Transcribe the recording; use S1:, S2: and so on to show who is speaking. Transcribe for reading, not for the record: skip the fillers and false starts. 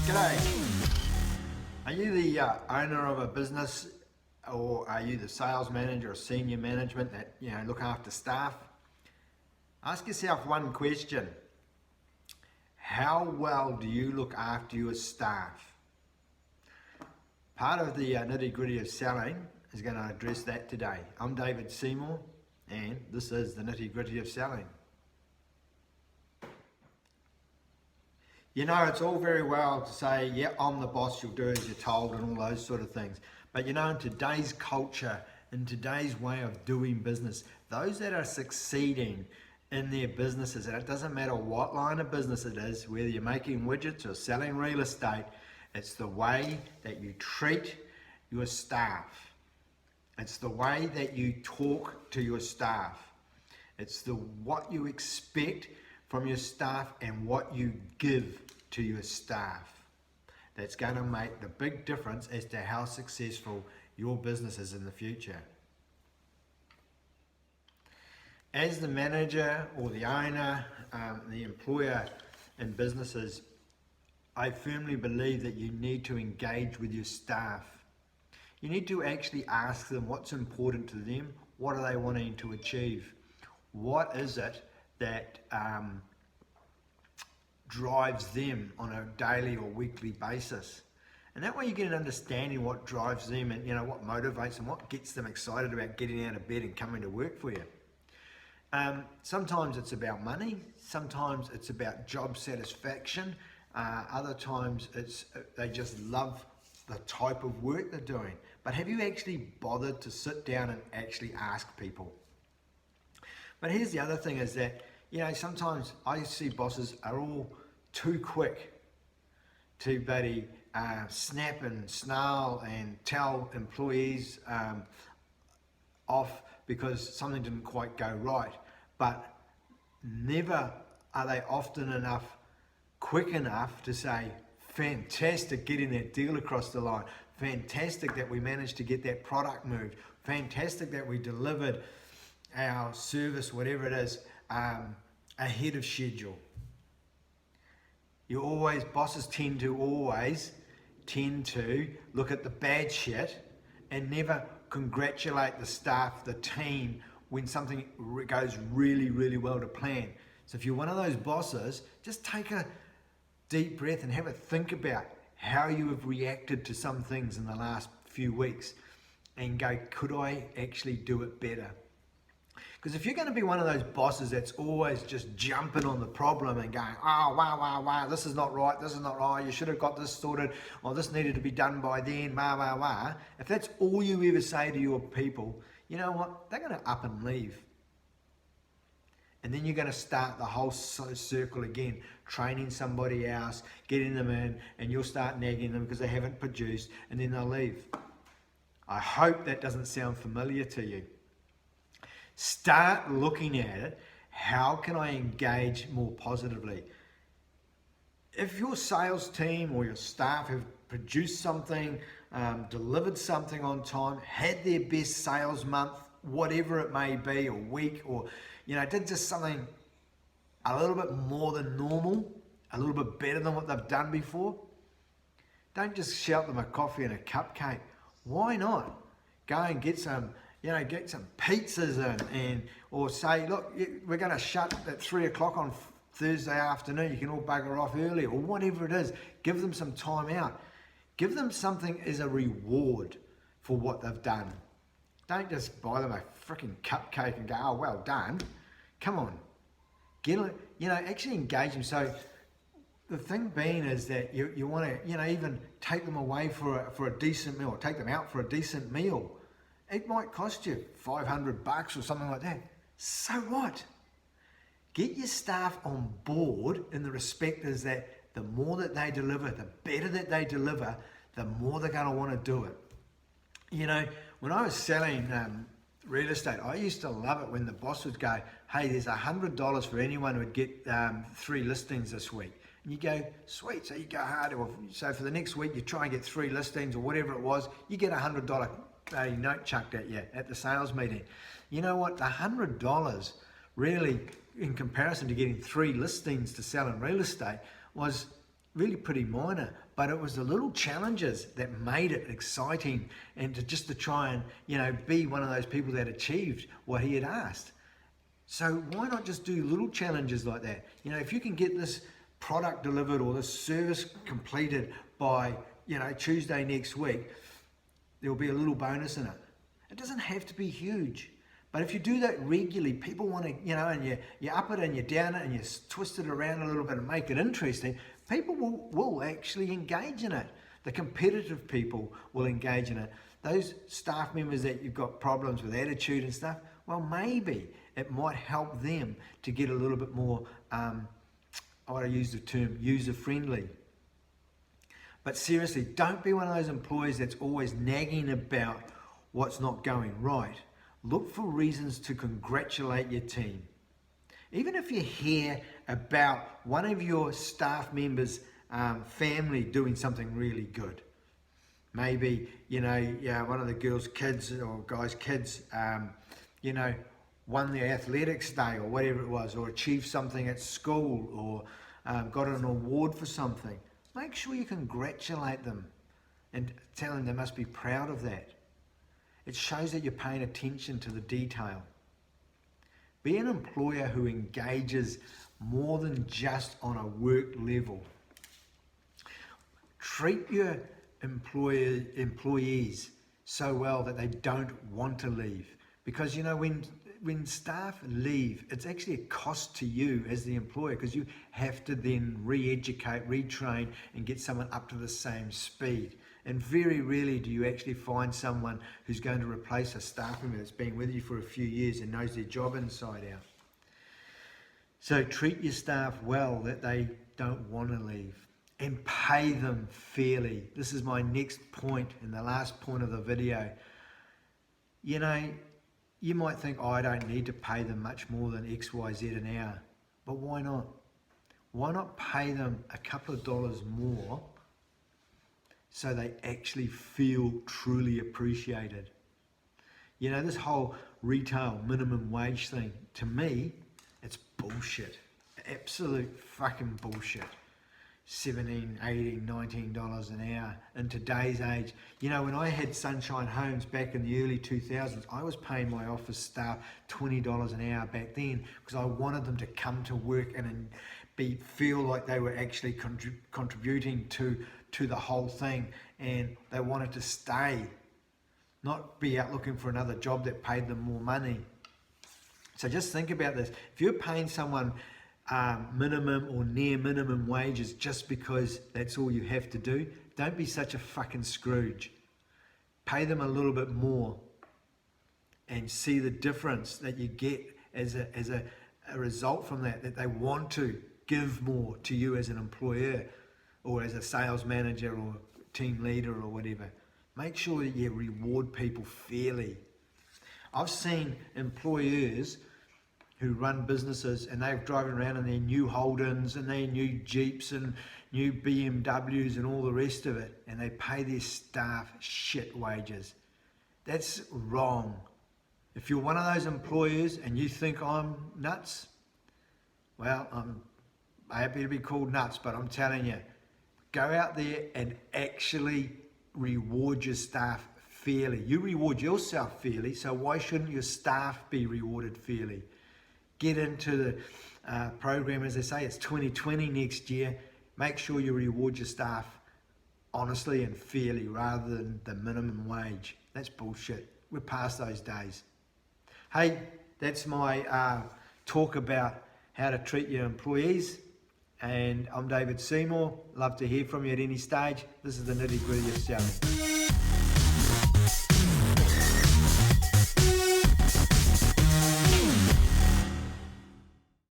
S1: G'day. Are you the owner of a business, or are you the sales manager or senior management that look after staff? Ask yourself one question: how well do you look after your staff? Part of the nitty-gritty of selling is going to address that today. I'm David Seymour, and this is the nitty-gritty of selling. You know, it's all very well to say, yeah, I'm the boss, you'll do as you're told, and all those sort of things. But you know, in today's culture, in today's way of doing business, those that are succeeding in their businesses, and it doesn't matter what line of business it is, whether you're making widgets or selling real estate, it's the way that you treat your staff. It's the way that you talk to your staff. It's what you expect from your staff and what you give to your staff that's going to make the big difference as to how successful your business is in the future. As the manager or the owner, the employer in businesses, I firmly believe that you need to engage with your staff. You need to actually ask them what's important to them, what are they wanting to achieve, what is it that drives them on a daily or weekly basis. And that way you get an understanding what drives them and what motivates them, what gets them excited about getting out of bed and coming to work for you. Sometimes it's about money, sometimes it's about job satisfaction, other times they just love the type of work they're doing. But have you actually bothered to sit down and actually ask people? But here's the other thing is that, sometimes I see bosses are all too quick to snap and snarl and tell employees off because something didn't quite go right. But never are they often quick enough to say, fantastic getting that deal across the line, fantastic that we managed to get that product moved, fantastic that we delivered our service, whatever it is, ahead of schedule. Bosses tend to always look at the bad shit and never congratulate the staff, the team, when something goes really, really well to plan. So if you're one of those bosses, just take a deep breath and have a think about how you have reacted to some things in the last few weeks and go, could I actually do it better? Because if you're going to be one of those bosses that's always just jumping on the problem and going, oh, wow, this is not right, you should have got this sorted, or this needed to be done by then, if that's all you ever say to your people, you know what, they're going to up and leave. And then you're going to start the whole circle again, training somebody else, getting them in, and you'll start nagging them because they haven't produced, and then they'll leave. I hope that doesn't sound familiar to you. Start looking at it. How can I engage more positively? If your sales team or your staff have produced something, delivered something on time, had their best sales month, whatever it may be, or week, or did just something a little bit more than normal, a little bit better than what they've done before, don't just shout them a coffee and a cupcake. Why not? Go and get some pizzas in, or say, look, we're going to shut at 3 o'clock on Thursday afternoon. You can all bugger off early, or whatever it is. Give them some time out. Give them something as a reward for what they've done. Don't just buy them a freaking cupcake and go, oh, well done. Come on. Actually engage them. So the thing being is that you want to, even take them away for a decent meal, or take them out for a decent meal. It might cost you $500 or something like that. So what? Get your staff on board in the respect is that the more that they deliver, the better that they deliver, the more they're going to want to do it. When I was selling real estate, I used to love it when the boss would go, hey, there's $100 for anyone who would get 3 listings this week. And you go, sweet, so you go hard. So for the next week, you try and get 3 listings or whatever it was, you get $100 note chucked at you at the sales meeting. You know what? The $100 really, in comparison to getting 3 listings to sell in real estate, was really pretty minor, but it was the little challenges that made it exciting, and to try and, you know, be one of those people that achieved what he had asked. So why not just do little challenges like that? You know, if you can get this product delivered or this service completed by, you know, Tuesday next week, there'll be a little bonus in it. It doesn't have to be huge. But if you do that regularly, people want to, you know, and you up it and you down it and you twist it around a little bit and make it interesting, people will actually engage in it. The competitive people will engage in it. Those staff members that you've got problems with attitude and stuff, well, maybe it might help them to get a little bit more, I want to use the term, user-friendly. But seriously, don't be one of those employees that's always nagging about what's not going right. Look for reasons to congratulate your team. Even if you hear about one of your staff members' family doing something really good. Maybe, you know, one of the girls' kids or guys' kids, you know, won the athletics day or whatever it was, or achieved something at school, or got an award for something. Make sure you congratulate them and tell them they must be proud of that. It shows that you're paying attention to the detail. Be an employer who engages more than just on a work level. Treat your employees so well that they don't want to leave. Because, you know, when staff leave, it's actually a cost to you as the employer, because you have to then re-educate, retrain, and get someone up to the same speed. And very rarely do you actually find someone who's going to replace a staff member that's been with you for a few years and knows their job inside out. So treat your staff well, that they don't want to leave, and pay them fairly. This is my next point and the last point of the video. You know, you might think, oh, I don't need to pay them much more than X, Y, Z an hour. But why not? Why not pay them a couple of dollars more so they actually feel truly appreciated? You know, this whole retail minimum wage thing, to me, it's bullshit. Absolute fucking bullshit. $17, $18, $19 an hour in today's age. You know, when I had Sunshine Homes back in the early 2000s, I was paying my office staff $20 an hour back then, because I wanted them to come to work and feel like they were actually contributing to the whole thing, and they wanted to stay, not be out looking for another job that paid them more money. So just think about this. If you're paying someone minimum or near minimum wages just because that's all you have to do, don't be such a fucking Scrooge. Pay them a little bit more and see the difference that you get as a result from that they want to give more to you as an employer or as a sales manager or team leader or whatever. Make sure that you reward people fairly. I've seen employers who run businesses and they're driving around in their new Holdens and their new Jeeps and new BMWs and all the rest of it, and they pay their staff shit wages. That's wrong. If you're one of those employers and you think I'm nuts, well, I'm happy to be called nuts, but I'm telling you, go out there and actually reward your staff fairly. You reward yourself fairly, so why shouldn't your staff be rewarded fairly? Get into the program, as they say, it's 2020 next year. Make sure you reward your staff honestly and fairly rather than the minimum wage. That's bullshit. We're past those days. Hey, that's my talk about how to treat your employees. And I'm David Seymour. Love to hear from you at any stage. This is the nitty gritty of selling.